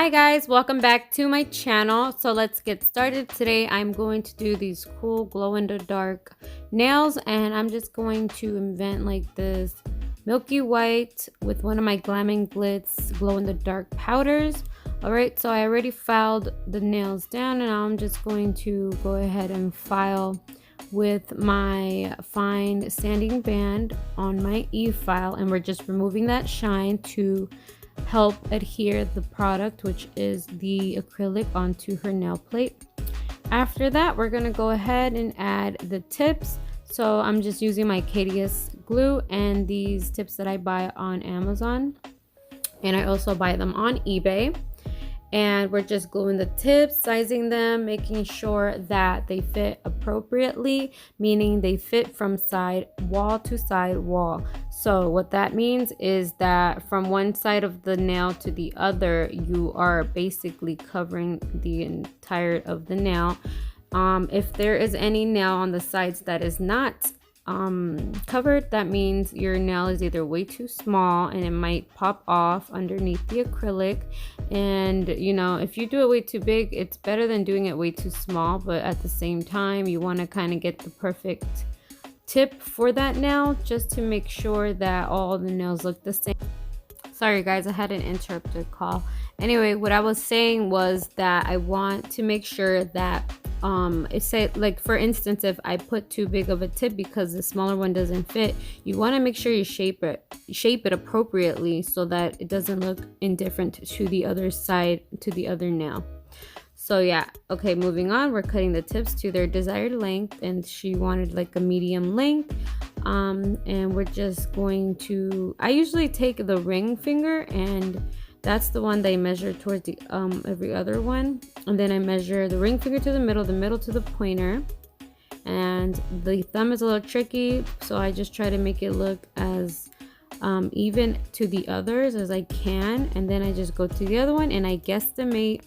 Hi guys, welcome back to my channel. So let's get started. Today I'm going to do these cool glow in the dark nails, and I'm just going to invent like this milky white with one of my Glam and Glitz glow in the dark powders. Alright, so I already filed the nails down, and now I'm just going to go ahead and file with my fine sanding band on my e-file, and we're just removing that shine to help adhere the product, which is the acrylic, onto her nail plate. After that, we're going to go ahead and add the tips. So I'm just using my Catius glue and these tips that I buy on Amazon, and I also buy them on eBay. And we're just gluing the tips, sizing them, making sure that they fit appropriately, meaning they fit from side wall to side wall. So what that means is that from one side of the nail to the other, you are basically covering the entire of the nail. If there is any nail on the sides that is not covered, that means your nail is either way too small and it might pop off underneath the acrylic. And you know, if you do it way too big, it's better than doing it way too small, but at the same time you want to kind of get the perfect tip for that nail, just to make sure that all the nails look the same. Sorry guys, I had an interrupted call. Anyway, what I was saying was that I want to make sure that it's like, for instance, if I put too big of a tip because the smaller one doesn't fit, you want to make sure you shape it appropriately so that it doesn't look indifferent to the other side, to the other nail. So yeah, okay, moving on, we're cutting the tips to their desired length, and she wanted like a medium length. And we're just going to, I usually take the ring finger, and that's the one that I measure towards the every other one, and then I measure the ring finger to the middle to the pointer, and the thumb is a little tricky, so I just try to make it look as even to the others as I can, and then I just go to the other one and I guesstimate,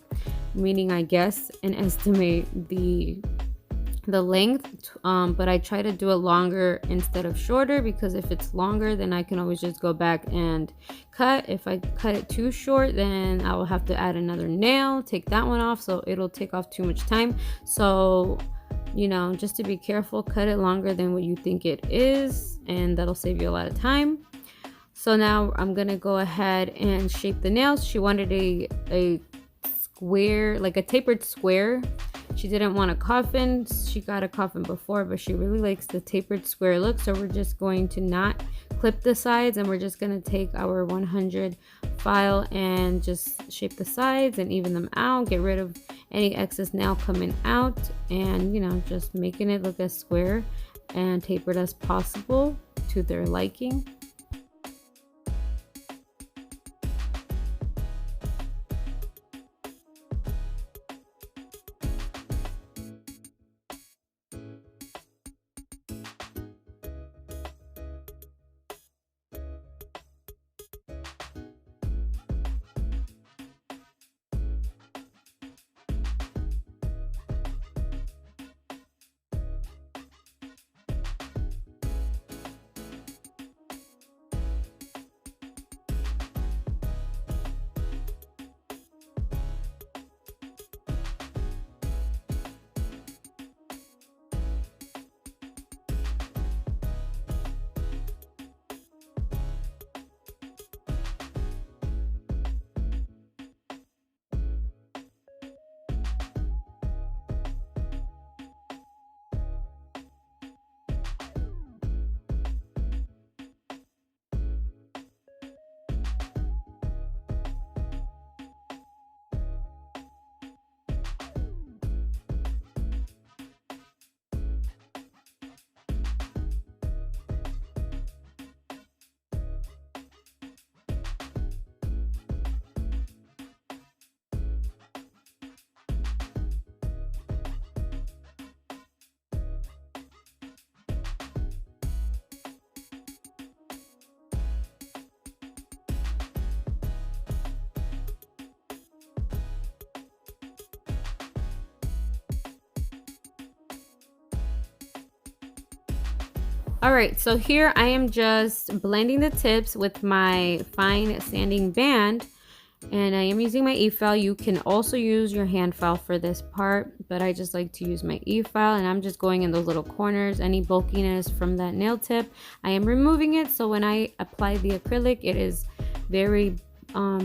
meaning I guess and estimate the length, but I try to do it longer instead of shorter, because if it's longer, then I can always just go back and cut. If I cut it too short, then I will have to add another nail, take that one off, so it'll take off too much time. So you know, just to be careful, cut it longer than what you think it is, and that'll save you a lot of time. So now I'm gonna go ahead and shape the nails. She wanted a square, like a tapered square. She didn't want a coffin. She got a coffin before, but she really likes the tapered square look. So we're just going to not clip the sides, and we're just going to take our 100 file and just shape the sides and even them out, get rid of any excess nail coming out, and you know, just making it look as square and tapered as possible to their liking. Alright, so here I am just blending the tips with my fine sanding band, And I am using my e-file. You can also use your hand file for this part, but I just like to use my e-file, and I'm just going in those little corners. Any bulkiness from that nail tip, I am removing it, so when I apply the acrylic, it is very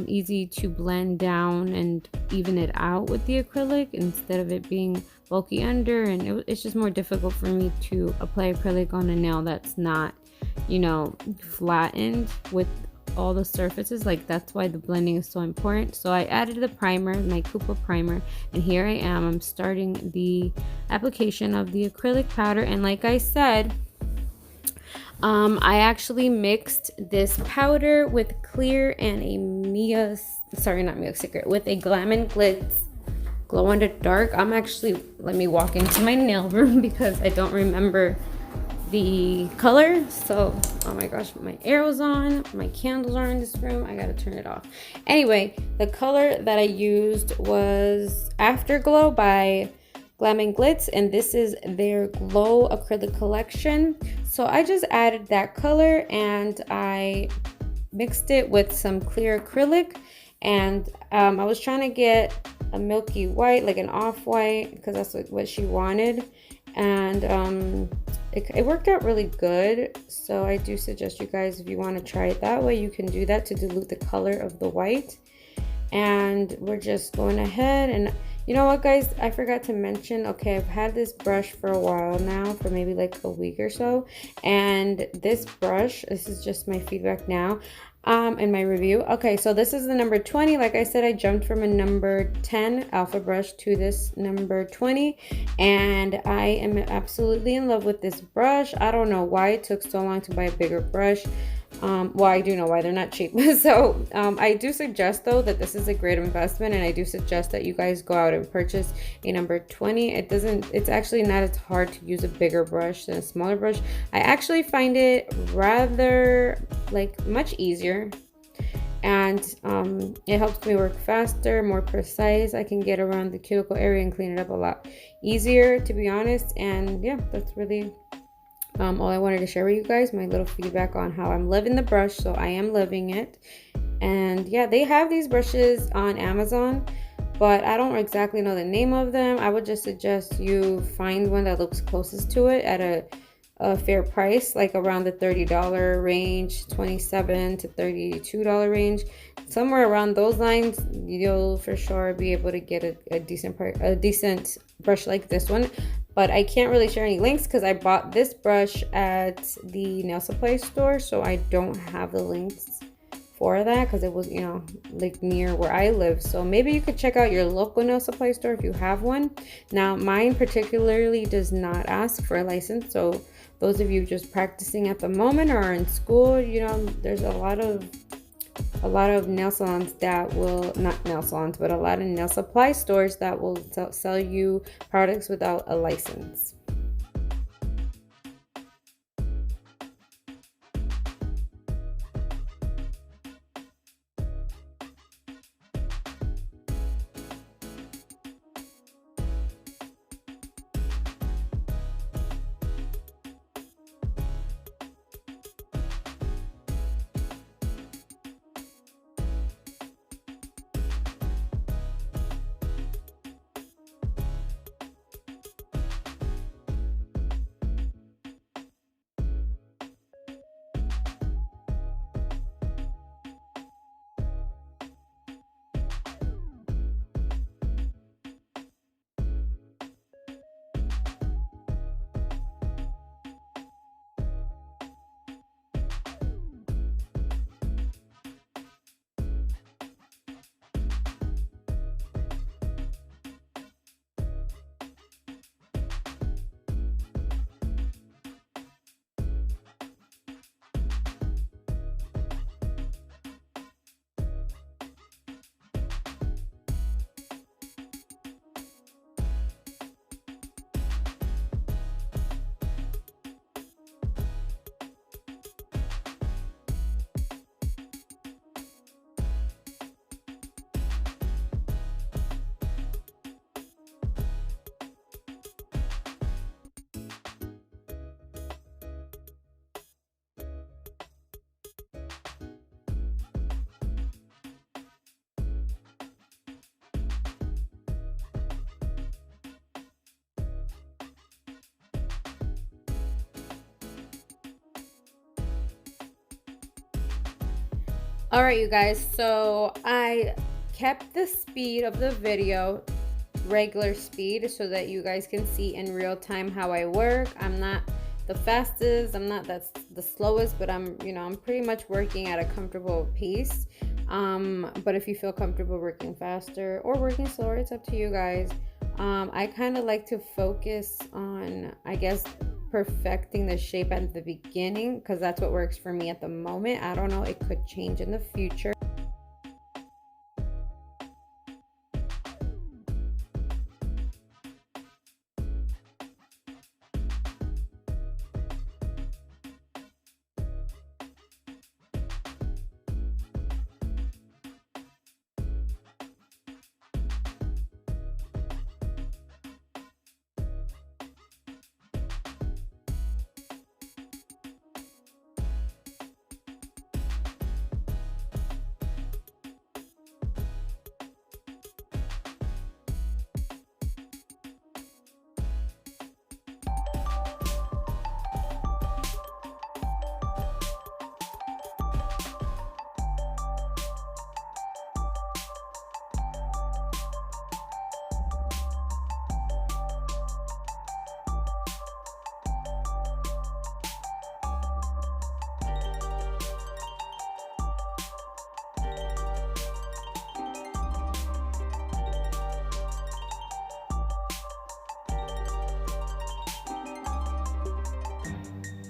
easy to blend down and even it out with the acrylic instead of it being bulky under, and it's just more difficult for me to apply acrylic on a nail that's not, you know, flattened with all the surfaces. Like, that's why the blending is so important. So I added the primer, my Coupa primer, and here I am. I'm starting the application of the acrylic powder, and like I said, I actually mixed this powder with clear and a with a Glam and Glitz glow in the dark. Let me walk into my nail room because I don't remember the color. So, oh my gosh, my arrow's on, my candles are in this room, I gotta turn it off. Anyway, the color that I used was Afterglow by Glam and Glitz, and this is their glow acrylic collection. So I just added that color and I mixed it with some clear acrylic, and I was trying to get a milky white, like an off-white, because that's what she wanted, and it worked out really good. So I do suggest you guys, if you want to try it that way, you can do that to dilute the color of the white. And we're just going ahead, and you know what guys, I forgot to mention, okay, I've had this brush for a while now, for maybe like a week or so, and this brush, this is just my feedback now in my review. Okay, so this is the number 20. Like I said, I jumped from a number 10 alpha brush to this number 20, and I am absolutely in love with this brush. I don't know why it took so long to buy a bigger brush. Well, I do know why, they're not cheap. So I do suggest though that this is a great investment, and I do suggest that you guys go out and purchase a number 20. It's actually not as hard to use a bigger brush than a smaller brush. I actually find it rather like much easier, and it helps me work faster, more precise. I can get around the cuticle area and clean it up a lot easier, to be honest. And yeah, that's really all I wanted to share with you guys, my little feedback on how I'm loving the brush. So I am loving it. And yeah, they have these brushes on Amazon, but I don't exactly know the name of them. I would just suggest you find one that looks closest to it at a fair price, like around the $30 range, $27 to $32 range, somewhere around those lines. You'll for sure be able to get a decent brush like this one. But I can't really share any links because I bought this brush at the nail supply store, so I don't have the links for that because it was, you know, like near where I live. So maybe you could check out your local nail supply store if you have one. Now mine particularly does not ask for a license, so those of you just practicing at the moment or are in school, you know, there's a lot of nail salons that will, not nail salons, but a lot of nail supply stores that will sell you products without a license. All right, you guys, so I kept the speed of the video regular speed so that you guys can see in real time how I work. I'm not the fastest, I'm not the slowest, but I'm pretty much working at a comfortable pace. But if you feel comfortable working faster or working slower, it's up to you guys. I kind of like to focus on, I guess, perfecting the shape at the beginning because that's what works for me at the moment. I don't know, it could change in the future.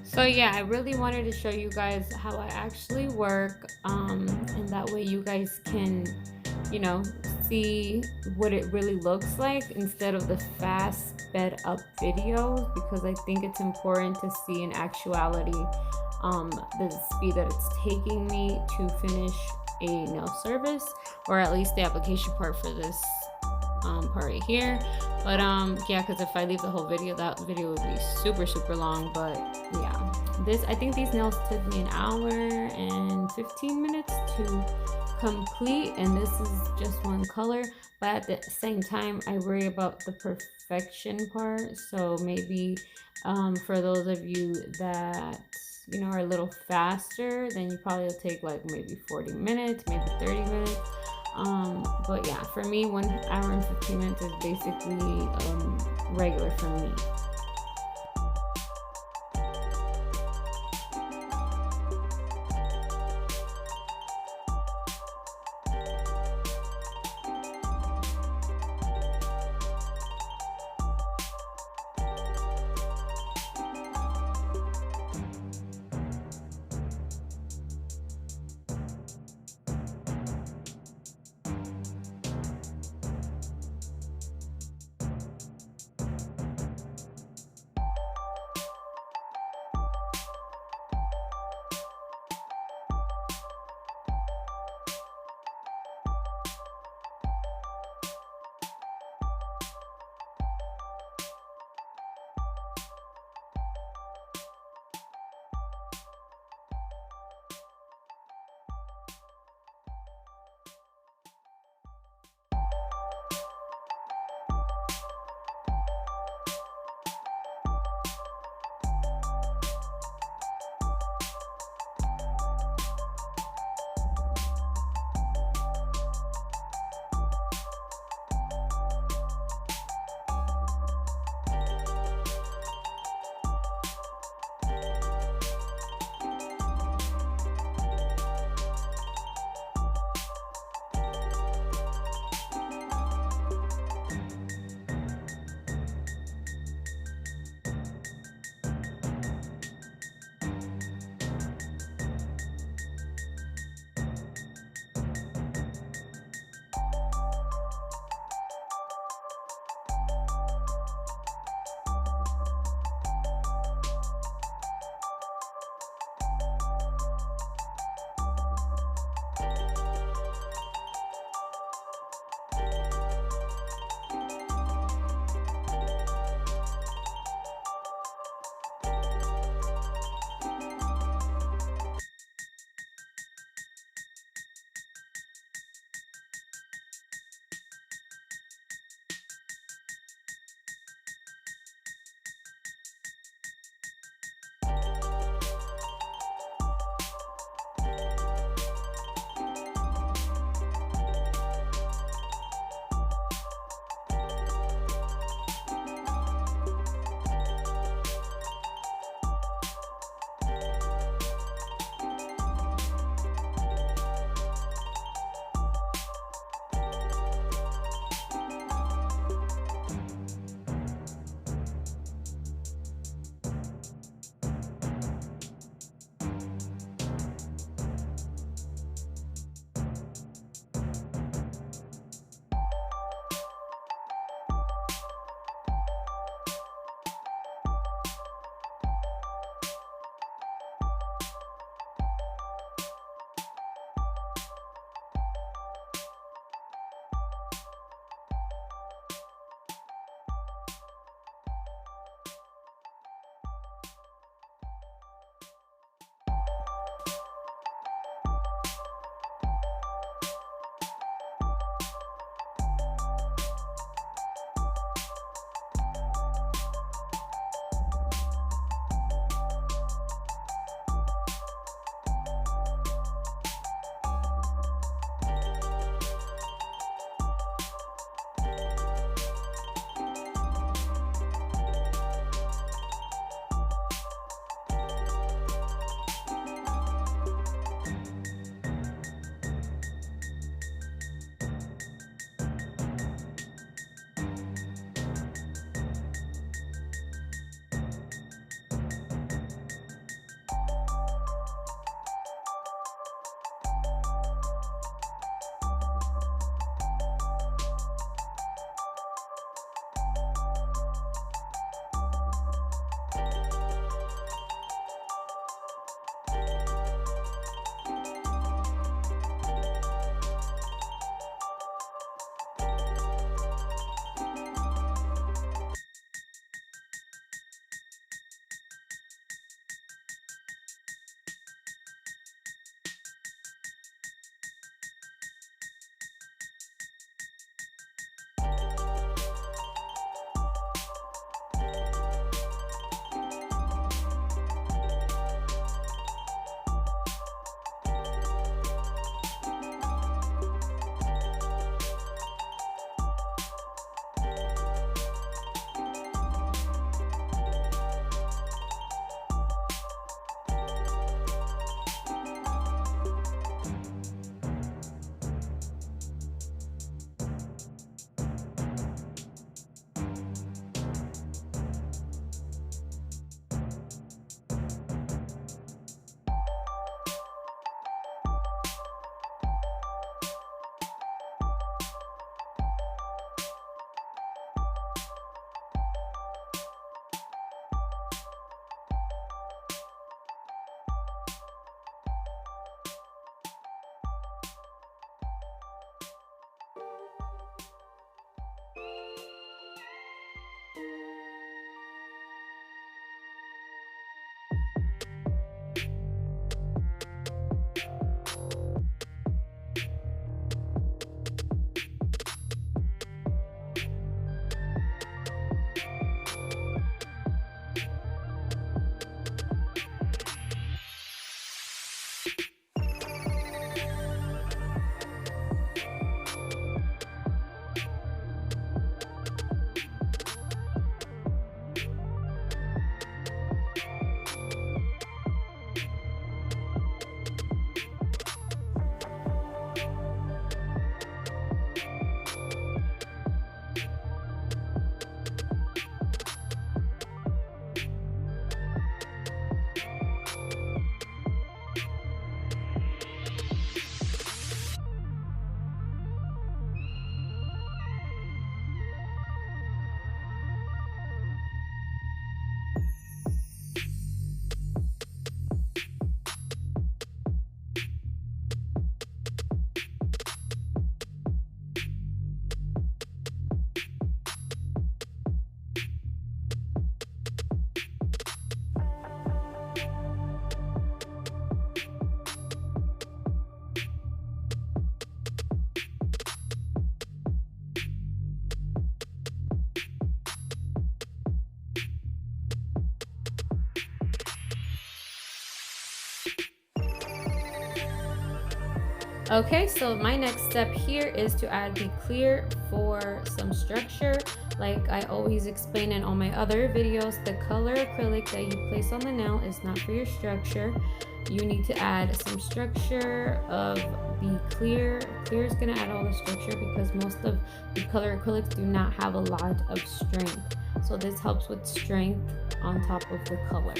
So yeah, I really wanted to show you guys how I actually work, and that way you guys can, you know, see what it really looks like instead of the fast sped up videos, because I think it's important to see in actuality the speed that it's taking me to finish a nail service, or at least the application part for this part right here. But yeah, because if I leave the whole video, that video would be super long. But yeah, I think these nails took me an hour and 15 minutes to complete, and this is just one color. But at the same time, I worry about the perfection part. So maybe for those of you that are a little faster, then you probably will take like maybe 40 minutes, maybe 30 minutes. But yeah, for me, 1 hour and 15 minutes is basically regular for me. Okay, so my next step here is to add the clear for some structure. Like I always explain in all my other videos, the color acrylic that you place on the nail is not for your structure. You need to add some structure of the clear. Clear is going to add all the structure because most of the color acrylics do not have a lot of strength. So this helps with strength on top of the color.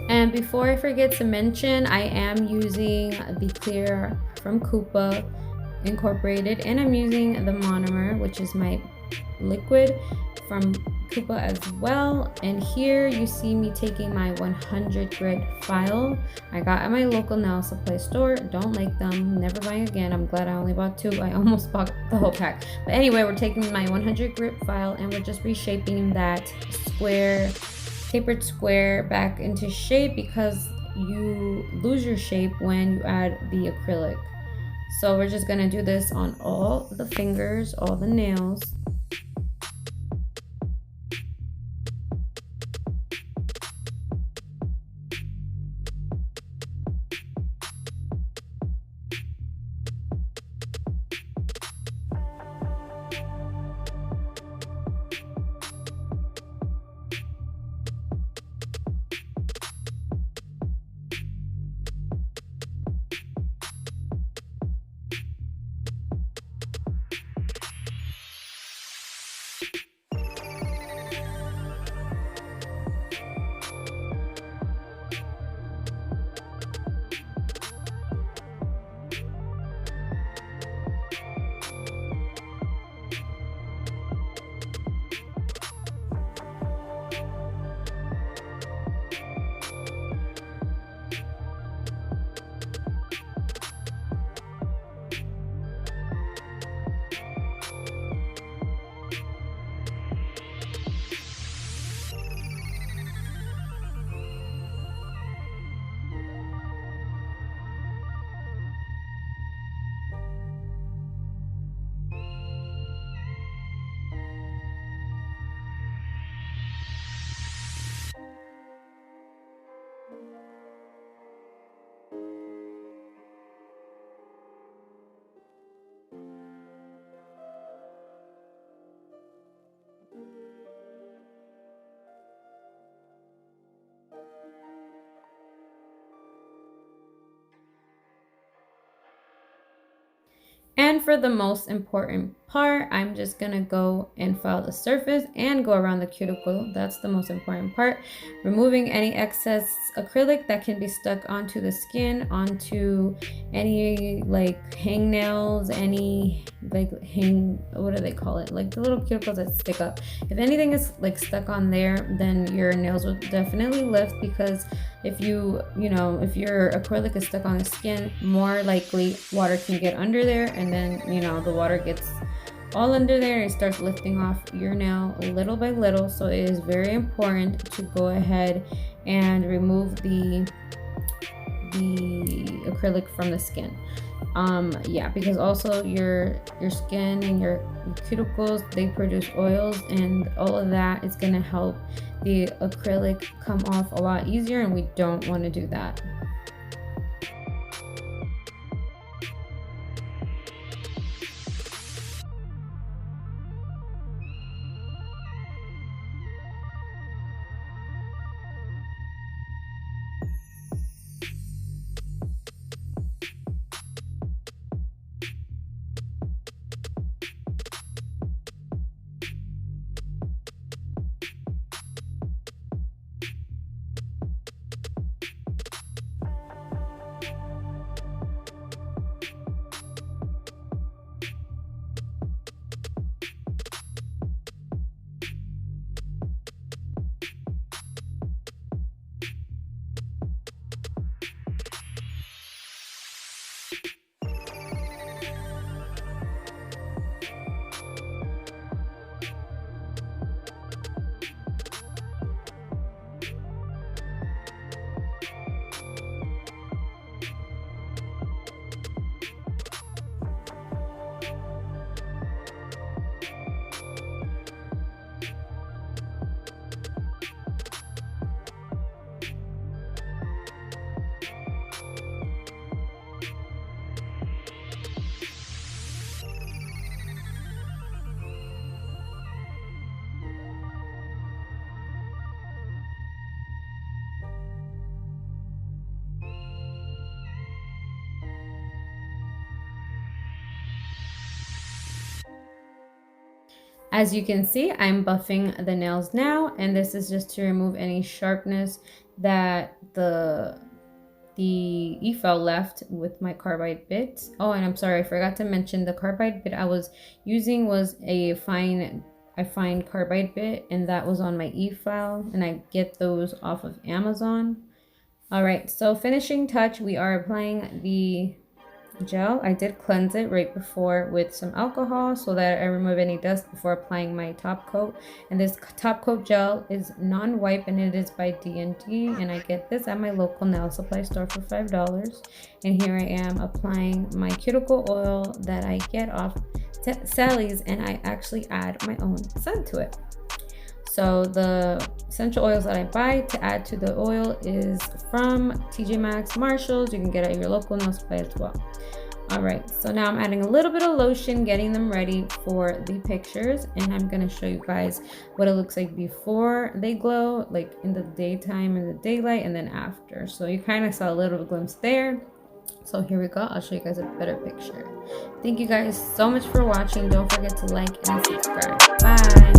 And before I forget to mention, I am using the clear from Coupa Incorporated, and I'm using the monomer, which is my liquid from Coupa as well. And here you see me taking my 100 grit file I got at my local nail supply store. Don't like them, never buy again. I'm glad I only bought 2. I almost bought the whole pack. But anyway, we're taking my 100 grit file and we're just reshaping that square, tapered square back into shape, because you lose your shape when you add the acrylic. So we're just gonna do this on all the fingers, all the nails. And for the most important part, I'm just gonna go and file the surface and go around the cuticle. That's the most important part. Removing any excess acrylic that can be stuck onto the skin, onto any like hangnails, any like what do they call it? Like the little cuticles that stick up. If anything is like stuck on there, then your nails will definitely lift, because if your acrylic is stuck on the skin, more likely water can get under there, and then the water gets all under there and it starts lifting off your nail little by little. So it is very important to go ahead and remove the acrylic from the skin. Yeah, because also your skin and your cuticles, they produce oils, and all of that is going to help the acrylic come off a lot easier, and we don't want to do that. As you can see, I'm buffing the nails now, and this is just to remove any sharpness that the e-file left with my carbide bit. Oh, and I'm sorry, I forgot to mention the carbide bit I was using was a fine carbide bit, and that was on my e-file, and I get those off of Amazon. All right, so finishing touch, we are applying the gel. I did cleanse it right before with some alcohol so that I remove any dust before applying my top coat. And this top coat gel is non-wipe, and it is by D&D, and I get this at my local nail supply store for $5. And here I am applying my cuticle oil that I get off Sally's, and I actually add my own scent to it. So the essential oils that I buy to add to the oil is from TJ Maxx, Marshalls. You can get it at your local nail supply as well. All right, so now I'm adding a little bit of lotion, getting them ready for the pictures, and I'm gonna show you guys what it looks like before they glow, like in the daytime, in the daylight, and then after. So you kind of saw a little glimpse there. So here we go. I'll show you guys a better picture. Thank you guys so much for watching. Don't forget to like and subscribe. Bye.